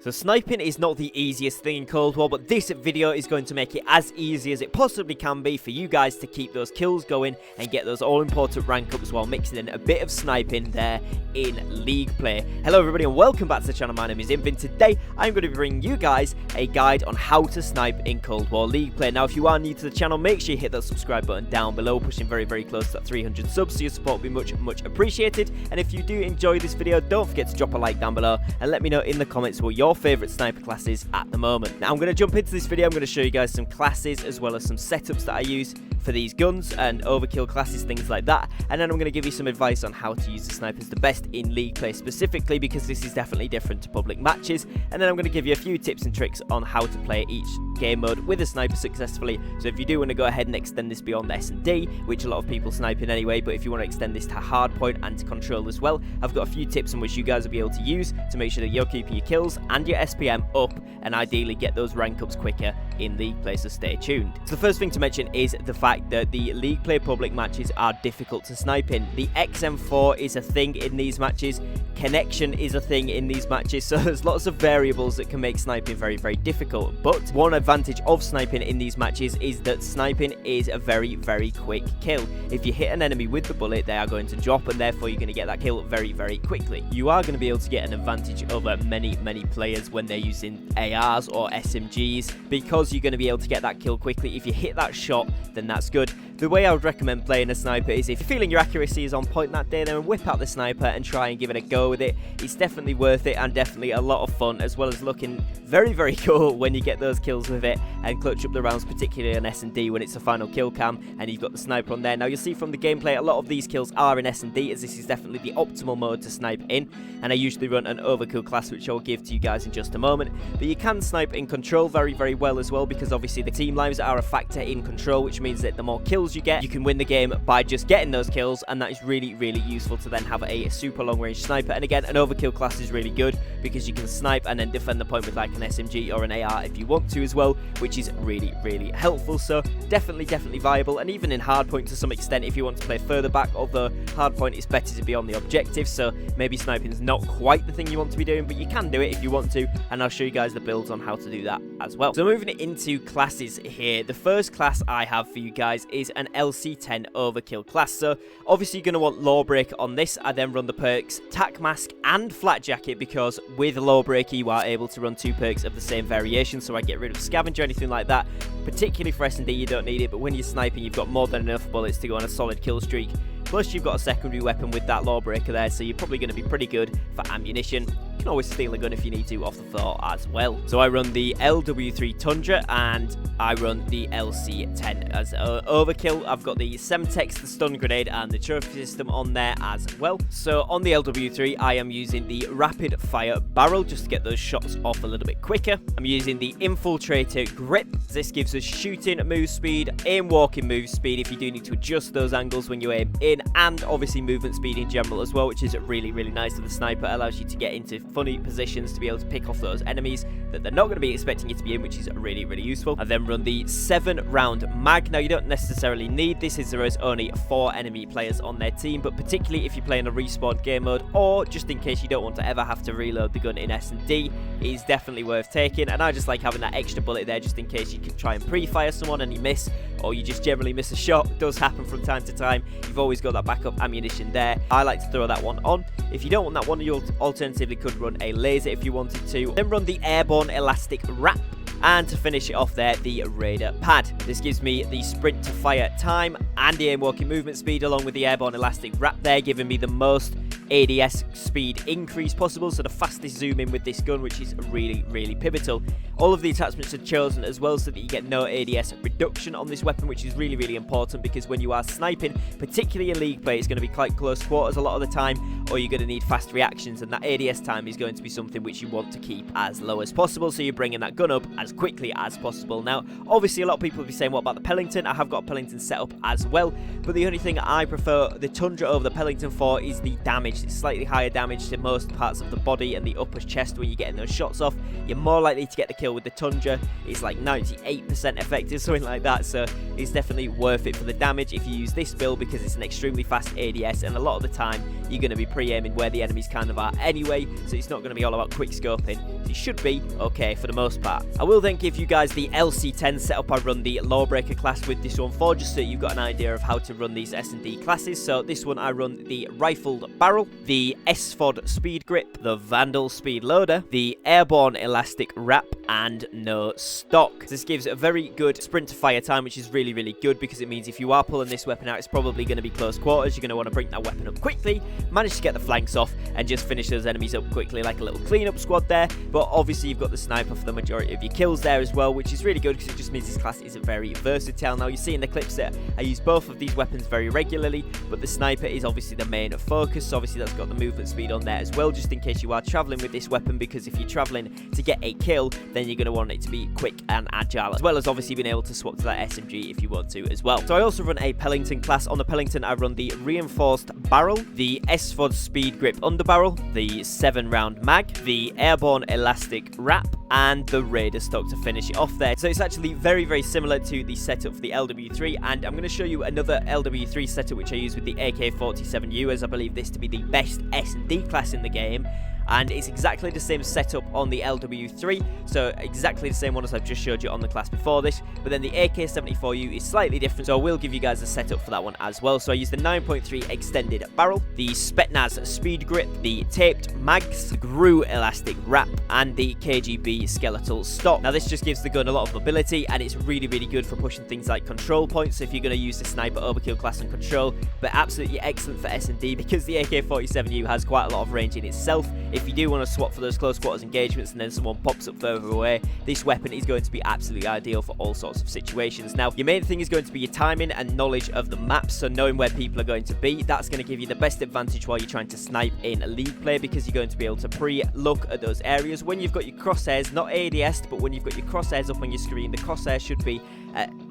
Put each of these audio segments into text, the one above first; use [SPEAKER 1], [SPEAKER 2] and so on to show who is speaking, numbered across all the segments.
[SPEAKER 1] So sniping is not the easiest thing in Cold War, but this video is going to make it as easy as it possibly can be for you guys to keep those kills going and get those all-important rank ups while mixing in a bit of sniping there in League play. Hello everybody and welcome back to the channel. My name is Invin. Today I'm going to be bringing you guys a guide on how to snipe in Cold War League play. Now if you are new to the channel, make sure you hit that subscribe button down below, pushing very close to that 300 subs, so your support will be much appreciated. And if you do enjoy this video, don't forget to drop a like down below and let me know in the comments what your favourite sniper class is at the moment. Now I'm going to jump into this video. I'm going to show you guys some classes as well as some setups that I use for these guns and overkill classes, things like that, and then I'm going to give you some advice on how to use the snipers the best in League play specifically, because this is definitely different to public matches. And then I'm going to give you a few tips and tricks on how to play each game mode with a sniper successfully. So if you do want to go ahead and extend this beyond S&D, which a lot of people snipe in anyway, but if you want to extend this to Hardpoint and Control as well, I've got a few tips in which you guys will be able to use to make sure that you're keeping your kills and your SPM up and ideally get those rank ups quicker in League play, so stay tuned. So the first thing to mention is the fact that the League play public matches are difficult to snipe in. The XM4 is a thing in these matches, connection is a thing in these matches, so there's lots of variables that can make sniping very difficult. But one advantage of sniping in these matches is that sniping is a very quick kill. If you hit an enemy with the bullet, they are going to drop, and therefore you're going to get that kill very quickly. You are going to be able to get an advantage over many players when they're using ARs or SMGs, because you're going to be able to get that kill quickly. If you hit that shot, then that's good. The way I would recommend playing a sniper is, if you're feeling your accuracy is on point that day, then whip out the sniper and try and give it a go with it. It's definitely worth it and definitely a lot of fun, as well as looking very cool when you get those kills with it and clutch up the rounds, particularly on S&D when it's a final kill cam and you've got the sniper on there. Now you'll see from the gameplay a lot of these kills are in S&D, as this is definitely the optimal mode to snipe in, and I usually run an Overkill class which I'll give to you guys in just a moment. But you can snipe in Control very well as well, because obviously the team lives are a factor in Control, which means that the more kills you get, you can win the game by just getting those kills, and that is really useful to then have a super long range sniper. And again, an Overkill class is really good because you can snipe and then defend the point with like an SMG or an AR if you want to as well, which is really helpful. So definitely viable, and even in Hardpoint to some extent if you want to play further back, although Hardpoint is better to be on the objective, so maybe sniping is not quite the thing you want to be doing, but you can do it if you want to, and I'll show you guys the builds on how to do that as well. So moving into classes here, the first class I have for you guys is an LC10 Overkill class. So obviously you're going to want Lawbreaker on this. I then run the perks Tac Mask and Flat Jacket, because with Lawbreaker you are able to run two perks of the same variation, so I get rid of Scavenger or anything like that. Particularly for S&D you don't need it, but when you're sniping you've got more than enough bullets to go on a solid kill streak. Plus you've got a secondary weapon with that Lawbreaker there, so you're probably going to be pretty good for ammunition. You can always steal a gun if you need to off the floor as well. So I run the LW3 Tundra and I run the LC10 as Overkill. I've got the Semtex, the stun grenade and the trophy system on there as well. So on the LW3 I am using the rapid fire barrel just to get those shots off a little bit quicker. I'm using the Infiltrator grip. This gives us shooting move speed, aim walking move speed if you do need to adjust those angles when you aim in, and obviously movement speed in general as well, which is really nice for the sniper. It allows you to get into funny positions to be able to pick off those enemies that they're not going to be expecting you to be in, which is really useful. I then run the 7-round mag. Now you don't necessarily need this, as there is only 4 enemy players on their team, but particularly if you're playing a respawn game mode, or just in case you don't want to ever have to reload the gun in S&D, it is definitely worth taking. And I just like having that extra bullet there just in case you can try and pre-fire someone and you miss, or you just generally miss a shot. It does happen from time to time. You've always got that backup ammunition there. I like to throw that one on. If you don't want that one, you alternatively could run a laser if you wanted to. Then run the airborne elastic wrap. And to finish it off there, the Raider pad. This gives me the sprint to fire time and the aim walking movement speed, along with the airborne elastic wrap there, giving me the most ADS speed increase possible, so the fastest zoom in with this gun, which is really pivotal. All of the attachments are chosen as well so that you get no ADS reduction on this weapon, which is really important, because when you are sniping, particularly in League play, it's going to be quite close quarters a lot of the time, or you're going to need fast reactions, and that ADS time is going to be something which you want to keep as low as possible, so you're bringing that gun up as quickly as possible. Now obviously a lot of people will be saying, what about the Pelington? I have got a Pelington set up as well, but the only thing I prefer the Tundra over the Pelington for is the damage. It's slightly higher damage to most parts of the body and the upper chest when you're getting those shots off. You're more likely to get the kill with the Tundra. It's like 98% effective, something like that, so it's definitely worth it for the damage if you use this build, because it's an extremely fast ADS, and a lot of the time you're going to be pre-aiming where the enemies kind of are anyway, so it's not going to be all about quick scoping. So you should be okay for the most part. I will then give you guys the LC10 setup I run the Lawbreaker class with this one for, just so you've got an idea of how to run these S&D classes. So this one I run the Rifled Barrel, the SFOD Speed Grip, the Vandal Speed Loader, the Airborne Elastic Wrap, and no stock. This gives a very good sprint to fire time, which is really, really good, because it means if you are pulling this weapon out, it's probably going to be close quarters. You're going to want to bring that weapon up quickly, manage to get the flanks off, and just finish those enemies up quickly, like a little cleanup squad there. But obviously you've got the sniper for the majority of your kills there as well, which is really good, because it just means this class is very versatile. Now you see in the clips that I use both of these weapons very regularly, but the sniper is obviously the main focus. So obviously that's got the movement speed on there as well, just in case you are traveling with this weapon, because if you're traveling to get a kill, then you're going to want it to be quick and agile, as well as obviously being able to swap to that SMG if you want to as well. So I also run a Pelington class. On the Pelington I run the Reinforced Barrel, the SFOD Speed Grip Underbarrel, the 7-round mag, the Airborne Elastic Wrap, and the Raider stock to finish it off there. So it's actually very, very similar to the setup for the LW3, and I'm going to show you another LW3 setup which I use with the AK47U, as I believe this to be the best S&D class in the game. And it's exactly the same setup on the LW3, so exactly the same one as I've just showed you on the class before this, but then the AK74U is slightly different, so I will give you guys a setup for that one as well. So I use the 9.3 extended barrel, the Spetsnaz speed grip, the taped mags, the GRU elastic wrap, and the KGB skeletal stock. Now this just gives the gun a lot of mobility, and it's really, really good for pushing things like control points, so if you're going to use the Sniper Overkill class and control, but absolutely excellent for S&D, because the AK47U has quite a lot of range in itself. If you do want to swap for those close quarters engagements and then someone pops up further away, this weapon is going to be absolutely ideal for all sorts of situations. Now, your main thing is going to be your timing and knowledge of the maps, so knowing where people are going to be. That's going to give you the best advantage while you're trying to snipe in a league play, because you're going to be able to pre-look at those areas. When you've got your crosshairs, not ADS'd, but when you've got your crosshairs up on your screen, the crosshair should be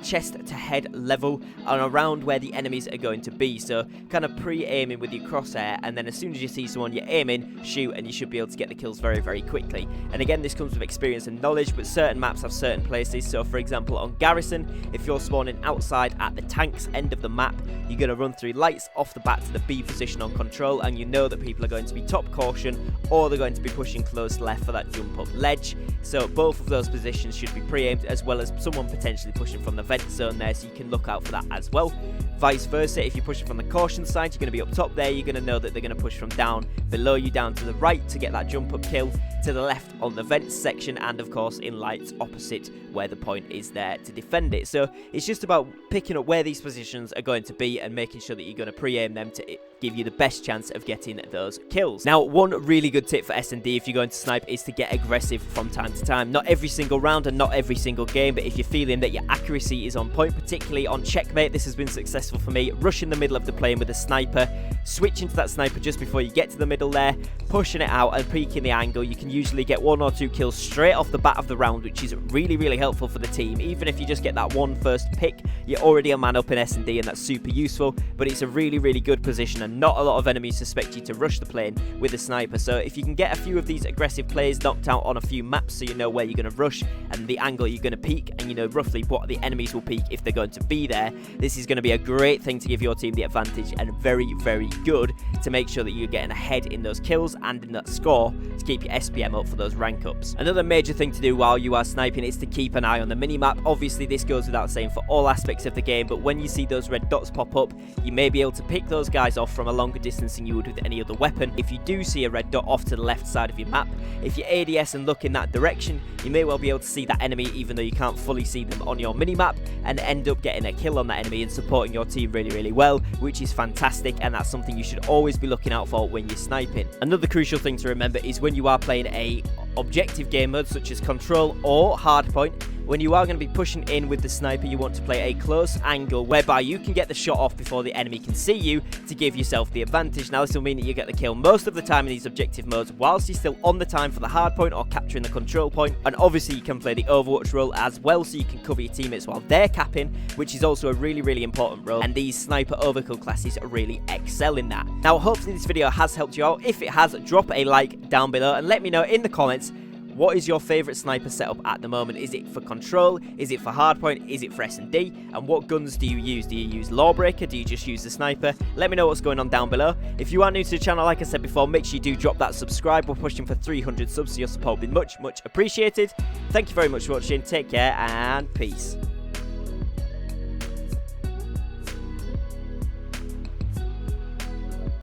[SPEAKER 1] chest to head level and around where the enemies are going to be, so kind of pre-aiming with your crosshair, and then as soon as you see someone, you aim in, shoot, and you should be able to get the kills very, very quickly. And again, this comes with experience and knowledge, but certain maps have certain places. So for example, on Garrison, if you're spawning outside at the tank's end of the map, you're going to run through lights off the bat to the B position on control, and you know that people are going to be top caution, or they're going to be pushing close left for that jump up ledge. So both of those positions should be pre-aimed, as well as someone potentially pushing from the vent zone there, so you can look out for that as well. Vice versa, if you're pushing from the caution side, you're going to be up top there, you're going to know that they're going to push from down below you down to the right to get that jump up kill, to the left on the vents section, and of course in lights opposite where the point is there to defend it. So it's just about picking up where these positions are going to be and making sure that you're going to pre-aim them to give you the best chance of getting those kills. Now, one really good tip for S&D if you're going to snipe is to get aggressive from time to time. Not every single round and not every single game, but if you're feeling that your accuracy is on point, particularly on checkmate, this has been successful for me. Rushing the middle of the plane with a sniper, switching to that sniper just before you get to the middle there, pushing it out and peeking the angle, you can usually get 1 or 2 kills straight off the bat of the round, which is really, really helpful for the team. Even if you just get that one first pick, you're already a man up in S&D, and that's super useful, but it's a really, really good position, and not a lot of enemies suspect you to rush the plane with a sniper. So if you can get a few of these aggressive plays knocked out on a few maps, so you know where you're going to rush and the angle you're going to peek, and you know roughly what the enemies will peek if they're going to be there, this is going to be a great thing to give your team the advantage, and very, very good to make sure that you're getting ahead in those kills and in that score to keep your SPM up for those rank ups. Another major thing to do while you are sniping is to keep an eye on the minimap. Obviously this goes without saying for all aspects of the game, but when you see those red dots pop up, you may be able to pick those guys off from a longer distance than you would with any other weapon. If you do see a red dot off to the left side of your map, if you ADS and look in that direction, you may well be able to see that enemy even though you can't fully see them on your minimap, and end up getting a kill on that enemy and supporting your team really, really well, which is fantastic, and that's something you should always be looking out for when you're sniping. Another crucial thing to remember is when you are playing a objective game mode such as Control or Hardpoint, when you are going to be pushing in with the sniper, you want to play a close angle whereby you can get the shot off before the enemy can see you to give yourself the advantage. Now this will mean that you get the kill most of the time in these objective modes whilst you're still on the time for the hard point or capturing the control point, and obviously you can play the Overwatch role as well, so you can cover your teammates while they're capping, which is also a really, really important role, and these Sniper Overkill classes really excel in that. Now hopefully this video has helped you out. If it has, drop a like down below and let me know in the comments What is your favourite sniper setup at the moment? Is it for Control? Is it for Hardpoint? Is it for S&D? And what guns do you use? Do you use Lawbreaker? Do you just use the Sniper? Let me know what's going on down below. If you are new to the channel, like I said before, make sure you do drop that subscribe. We're pushing for 300 subs, so your support will be much appreciated. Thank you very much for watching. Take care and peace.